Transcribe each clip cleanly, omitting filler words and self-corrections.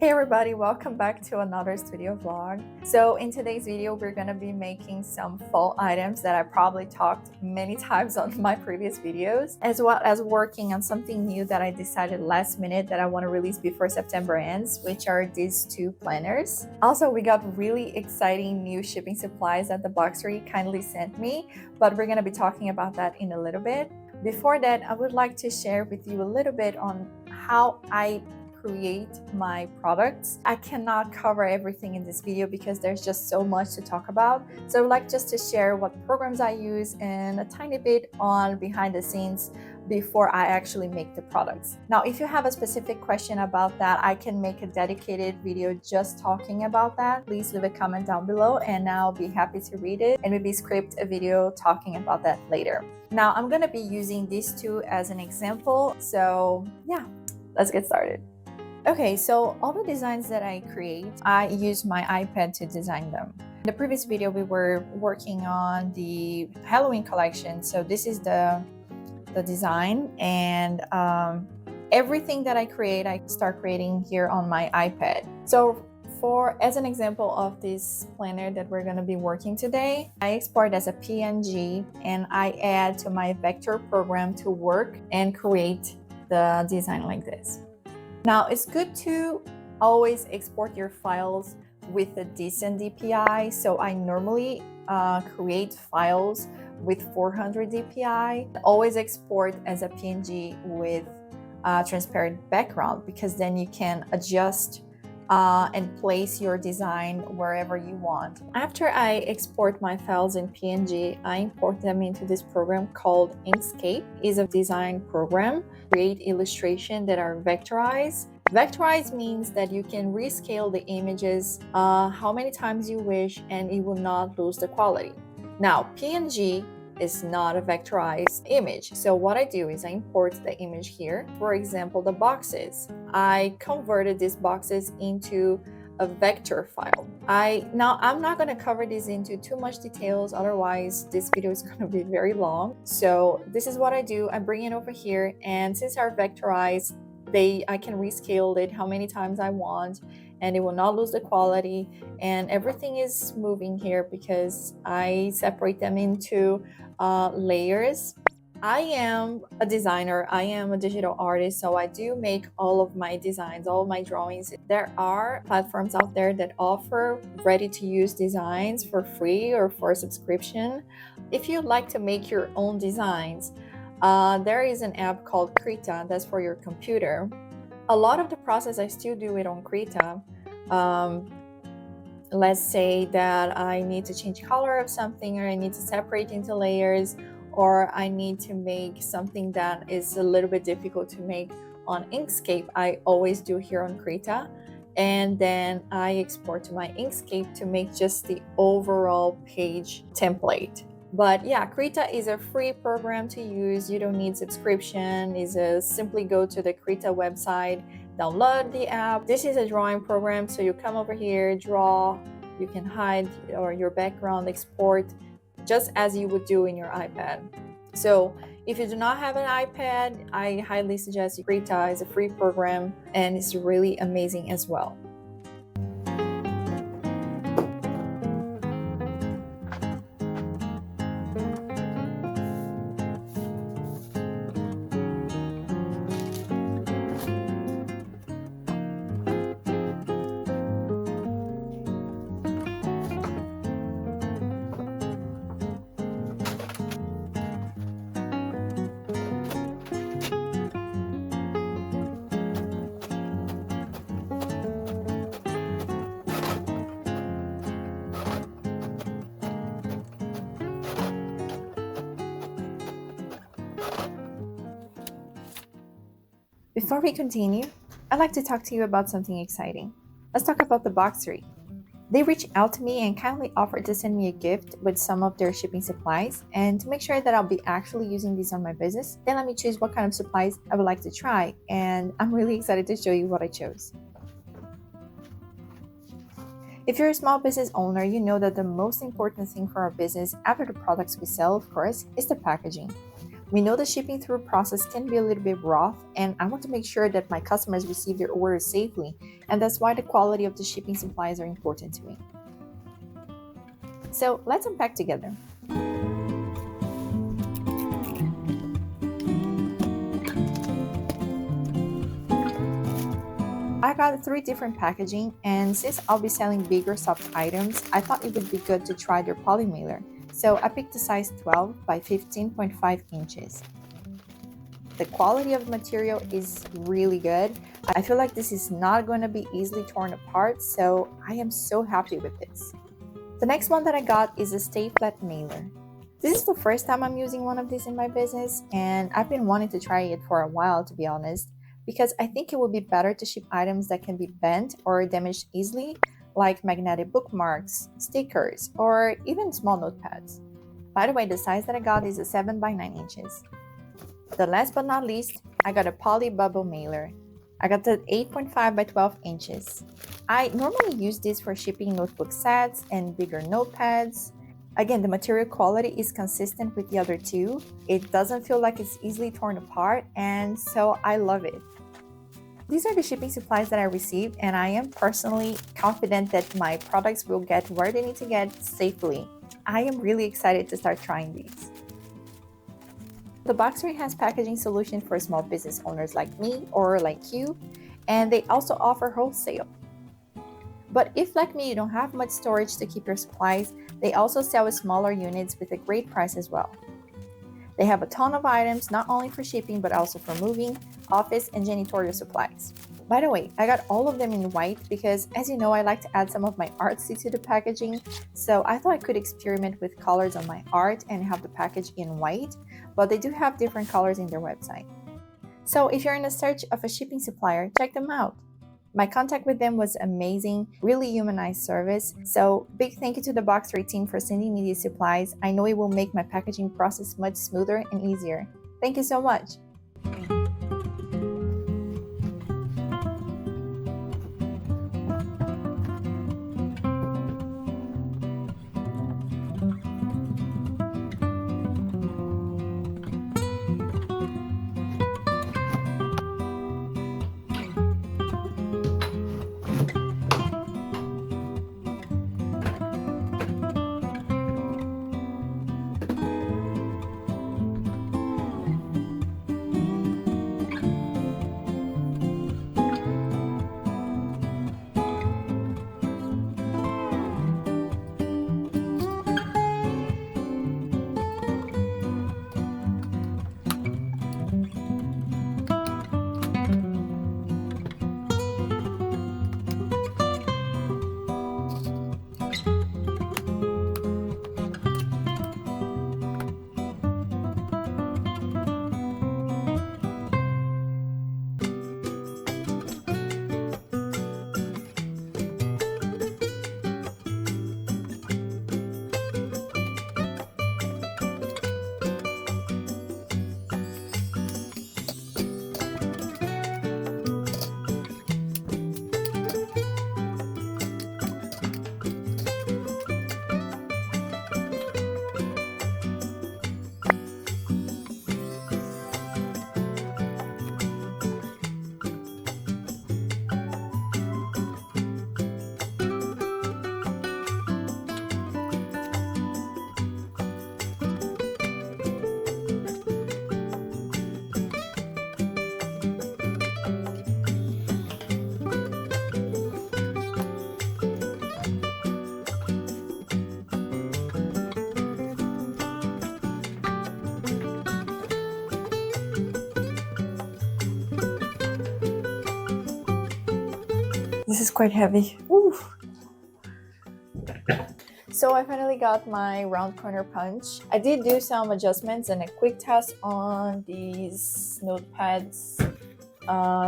Hey everybody, welcome back to another studio vlog. So in today's video, we're gonna be making some fall items that I probably talked many times on my previous videos, as well as working on something new that I decided last minute that I want to release before September ends, which are these two planners. Also, we got really exciting new shipping supplies that the Boxery kindly sent me, but we're gonna be talking about that in a little bit. Before that, I would like to share with you a little bit on how I create my products. I cannot cover everything in this video because there's just so much to talk about. So I would like just to share what programs I use and a tiny bit on behind the scenes before I actually make the products. Now, if you have a specific question about that, I can make a dedicated video just talking about that. Please leave a comment down below and I'll be happy to read it and maybe script a video talking about that later. Now, I'm gonna be using these two as an example. So yeah, let's get started. Okay, so all the designs that I create, I use my iPad to design them. In the previous video, we were working on the Halloween collection. So this is the design, and everything that I create, I start creating here on my iPad. So as an example of this planner that we're going to be working today, I export as a PNG and I add to my vector program to work and create the design like this. Now, it's good to always export your files with a decent DPI. So I normally create files with 400 DPI. Always export as a PNG with a transparent background, because then you can adjust and place your design wherever you want. After I export my files in PNG, I import them into this program called Inkscape. It's a design program. Create illustrations that are vectorized. Vectorized means that you can rescale the images how many times you wish and it will not lose the quality. Now, PNG is not a vectorized image. So what I do is I import the image here. For example, the boxes. I converted these boxes into a vector file. Now I'm not going to cover this into too much details, otherwise this video is going to be very long. So this is what I do. I bring it over here, and since they're vectorized, I can rescale it how many times I want and it will not lose the quality, and everything is moving here because I separate them into layers. I am a designer, I am a digital artist, so I do make all of my designs, all of my drawings. There are platforms out there that offer ready-to-use designs for free or for a subscription. If you'd like to make your own designs, there is an app called Krita that's for your computer. A lot of the process I still do it on Krita. Let's say that I need to change color of something, or I need to separate into layers, or I need to make something that is a little bit difficult to make on Inkscape. I always do here on Krita, and then I export to my Inkscape to make just the overall page template. But yeah, Krita is a free program to use. You don't need subscription. Simply go to the Krita website, download the app. This is a drawing program, so you come over here, draw, you can hide or your background, export just as you would do in your iPad. So if you do not have an iPad, I highly suggest Krita. Is a free program and it's really amazing as well. Before we continue, I'd like to talk to you about something exciting. Let's talk about the Boxery. They reached out to me and kindly offered to send me a gift with some of their shipping supplies, and to make sure that I'll be actually using these on my business, they let me choose what kind of supplies I would like to try, and I'm really excited to show you what I chose. If you're a small business owner, you know that the most important thing for our business after the products we sell, of course, is the packaging. We know the shipping through process can be a little bit rough, and I want to make sure that my customers receive their orders safely, and that's why the quality of the shipping supplies are important to me. So let's unpack together. I got 3 different packaging, and since I'll be selling bigger soft items, I thought it would be good to try their poly mailer. So I picked the size 12 by 15.5 inches. The quality of the material is really good. I feel like this is not going to be easily torn apart, so I am so happy with this. The next one that I got is a Stay Flat mailer. This is the first time I'm using one of these in my business, and I've been wanting to try it for a while, to be honest, because I think it would be better to ship items that can be bent or damaged easily, like magnetic bookmarks, stickers, or even small notepads. By the way, the size that I got is a 7 by 9 inches. The last but not least, I got a poly bubble mailer. I got the 8.5 by 12 inches. I normally use this for shipping notebook sets and bigger notepads. Again, the material quality is consistent with the other two. It doesn't feel like it's easily torn apart, and so I love it. These are the shipping supplies that I received, and I am personally confident that my products will get where they need to get safely. I am really excited to start trying these. The Boxery has packaging solutions for small business owners like me or like you, and they also offer wholesale. But if, like me, you don't have much storage to keep your supplies, they also sell smaller units with a great price as well. They have a ton of items, not only for shipping, but also for moving, office, and janitorial supplies. By the way, I got all of them in white because, as you know, I like to add some of my artsy to the packaging, so I thought I could experiment with colors on my art and have the package in white, but they do have different colors in their website. So if you're in the search of a shipping supplier, check them out. My contact with them was amazing, really humanized service. So big thank you to the Boxery team for sending me these supplies. I know it will make my packaging process much smoother and easier. Thank you so much. This is quite heavy. Ooh. So I finally got my round corner punch. I did do some adjustments and a quick test on these notepads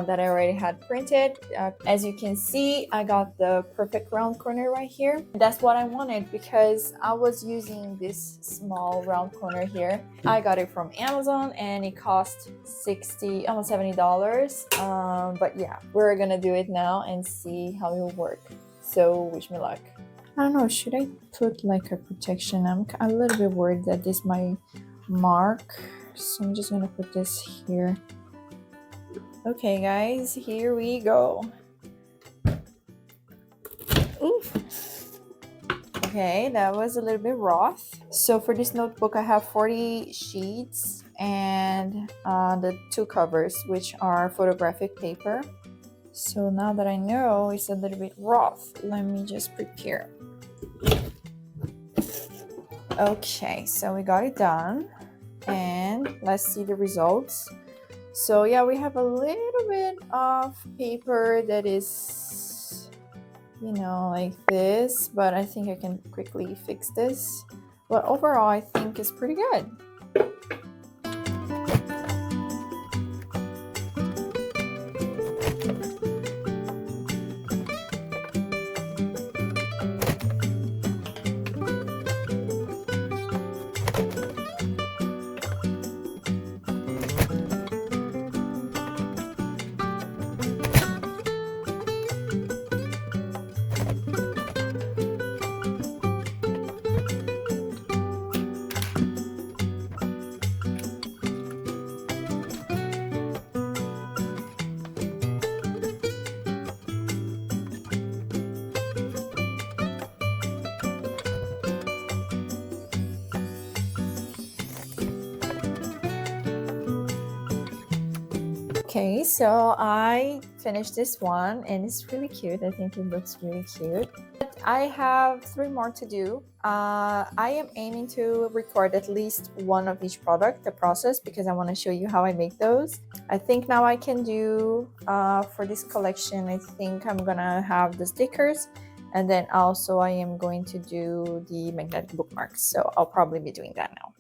that I already had printed. As you can see, I got the perfect round corner right here. That's what I wanted because I was using this small round corner here. I got it from Amazon and it cost $60, almost $70. But yeah, we're gonna do it now and see how it will work. So wish me luck. I don't know, should I put like a protection? I'm a little bit worried that this might mark So I'm just gonna put this here. Okay guys, here we go. Oof. Okay, that was a little bit rough. So for this notebook, I have 40 sheets and the 2 covers, which are photographic paper. So now that I know it's a little bit rough, let me just prepare. Okay, so we got it done and let's see the results. So yeah, we have a little bit of paper that is, you know, like this, but I think I can quickly fix this. But overall, I think it's pretty good. Okay, so I finished this one and it's really cute. I think it looks really cute. But I have 3 more to do. I am aiming to record at least one of each product, the process, because I want to show you how I make those. I think now I can do, for this collection, I think I'm gonna have the stickers, and then also I am going to do the magnetic bookmarks. So I'll probably be doing that now.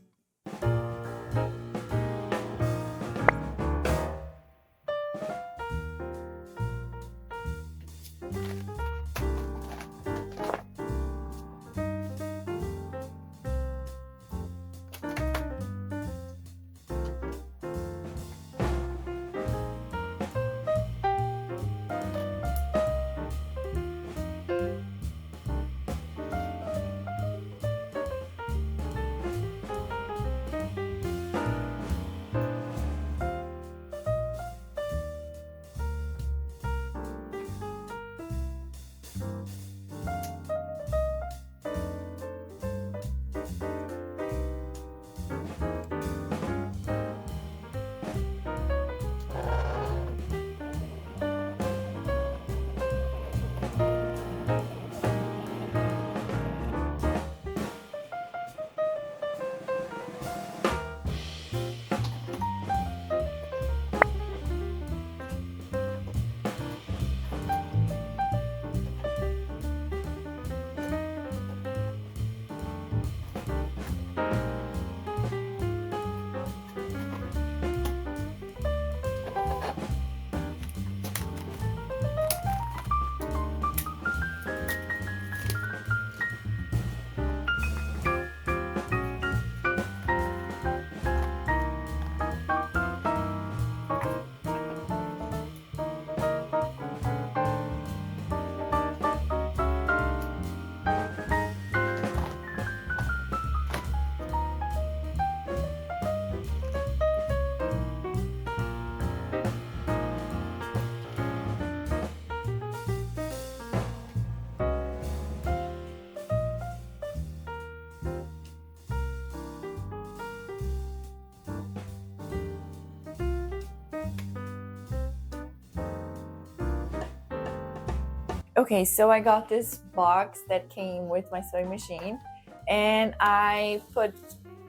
Okay, so I got this box that came with my sewing machine, and I put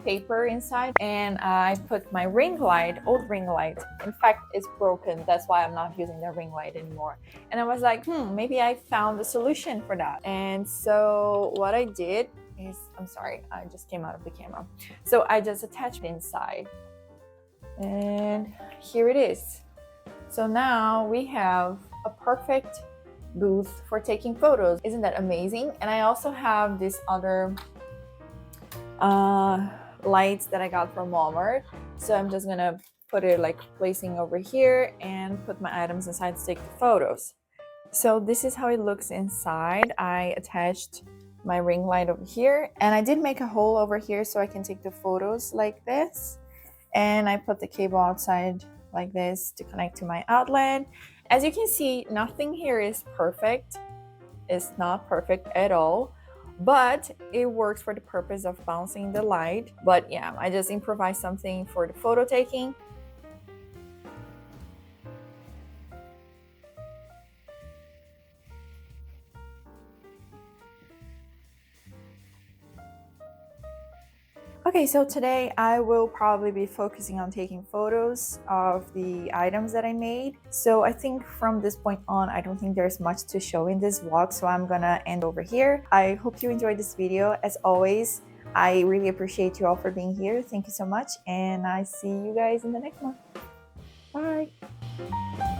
paper inside, and I put my ring light, old ring light. In fact, it's broken. That's why I'm not using the ring light anymore. And I was like, maybe I found a solution for that. And so what I did is, I'm sorry, I just came out of the camera. So I just attached it inside, and here it is. So now we have a perfect booth for taking photos. Isn't that amazing? And I also have this other lights that I got from Walmart. So I'm just gonna put it like placing over here and put my items inside to take the photos. So this is how it looks inside. I attached my ring light over here, and I did make a hole over here so I can take the photos like this. and I put the cable outside like this to connect to my outlet. As you can see, nothing here is perfect. It's not perfect at all, but it works for the purpose of bouncing the light. But yeah, I just improvised something for the photo taking. Okay, so today I will probably be focusing on taking photos of the items that I made. So I think from this point on, I don't think there's much to show in this vlog, so I'm gonna end over here. I hope you enjoyed this video. As always, I really appreciate you all for being here. Thank you so much, and I see you guys in the next one. Bye!